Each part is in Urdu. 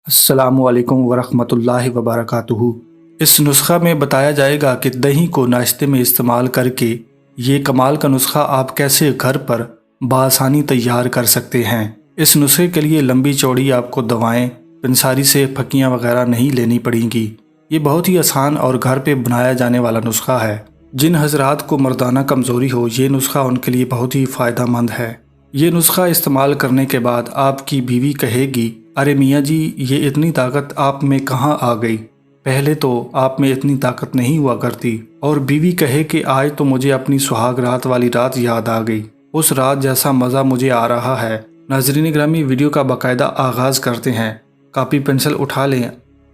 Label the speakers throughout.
Speaker 1: السلام علیکم ورحمۃ اللہ وبرکاتہ۔ اس نسخہ میں بتایا جائے گا کہ دہی کو ناشتے میں استعمال کر کے یہ کمال کا نسخہ آپ کیسے گھر پر بآسانی تیار کر سکتے ہیں۔ اس نسخے کے لیے لمبی چوڑی آپ کو دوائیں پنساری سے پھکیاں وغیرہ نہیں لینی پڑیں گی۔ یہ بہت ہی آسان اور گھر پہ بنایا جانے والا نسخہ ہے۔ جن حضرات کو مردانہ کمزوری ہو یہ نسخہ ان کے لیے بہت ہی فائدہ مند ہے۔ یہ نسخہ استعمال کرنے کے بعد آپ کی بیوی کہے گی، ارے میاں جی یہ اتنی طاقت آپ میں کہاں آ گئی، پہلے تو آپ میں اتنی طاقت نہیں ہوا کرتی۔ اور بیوی کہے کہ آج تو مجھے اپنی سہاگ رات والی رات یاد آ گئی، اس رات جیسا مزہ مجھے آ رہا ہے۔ ناظرین گرامی، ویڈیو کا باقاعدہ آغاز کرتے ہیں۔ کاپی پنسل اٹھا لیں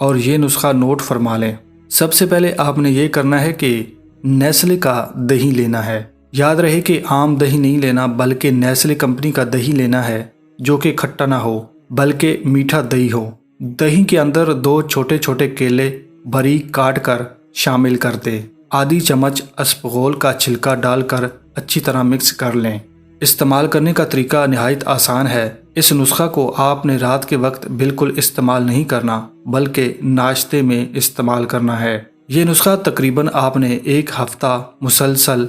Speaker 1: اور یہ نسخہ نوٹ فرما لیں۔ سب سے پہلے آپ نے یہ کرنا ہے کہ نیسلے کا دہی لینا ہے۔ یاد رہے کہ عام دہی نہیں لینا بلکہ نیسلے کمپنی کا دہی لینا ہے جو کہ کھٹا نہ ہو بلکہ میٹھا دہی ہو۔ دہی کے اندر 2 چھوٹے چھوٹے کیلے باریک کاٹ کر شامل کر دیں۔ آدھی چمچ اسپغول کا چھلکا ڈال کر اچھی طرح مکس کر لیں۔ استعمال کرنے کا طریقہ نہایت آسان ہے۔ اس نسخہ کو آپ نے رات کے وقت بالکل استعمال نہیں کرنا بلکہ ناشتے میں استعمال کرنا ہے۔ یہ نسخہ تقریباً آپ نے 1 ہفتہ مسلسل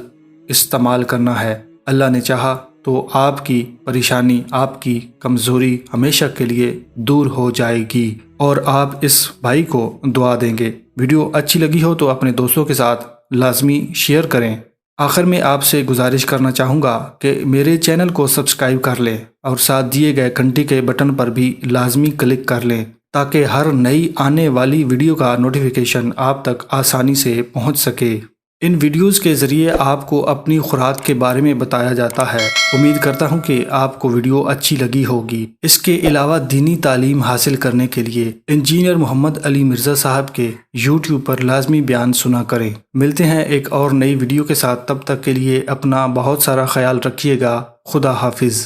Speaker 1: استعمال کرنا ہے۔ اللہ نے چاہا تو آپ کی پریشانی، آپ کی کمزوری ہمیشہ کے لیے دور ہو جائے گی اور آپ اس بھائی کو دعا دیں گے۔ ویڈیو اچھی لگی ہو تو اپنے دوستوں کے ساتھ لازمی شیئر کریں۔ آخر میں آپ سے گزارش کرنا چاہوں گا کہ میرے چینل کو سبسکرائب کر لیں اور ساتھ دیے گئے گھنٹی کے بٹن پر بھی لازمی کلک کر لیں تاکہ ہر نئی آنے والی ویڈیو کا نوٹیفیکیشن آپ تک آسانی سے پہنچ سکے۔ ان ویڈیوز کے ذریعے آپ کو اپنی خوراک کے بارے میں بتایا جاتا ہے۔ امید کرتا ہوں کہ آپ کو ویڈیو اچھی لگی ہوگی۔ اس کے علاوہ دینی تعلیم حاصل کرنے کے لیے انجینئر محمد علی مرزا صاحب کے YouTube پر لازمی بیان سنا کریں۔ ملتے ہیں ایک اور نئی ویڈیو کے ساتھ، تب تک کے لیے اپنا بہت سارا خیال رکھیے گا۔ خدا حافظ۔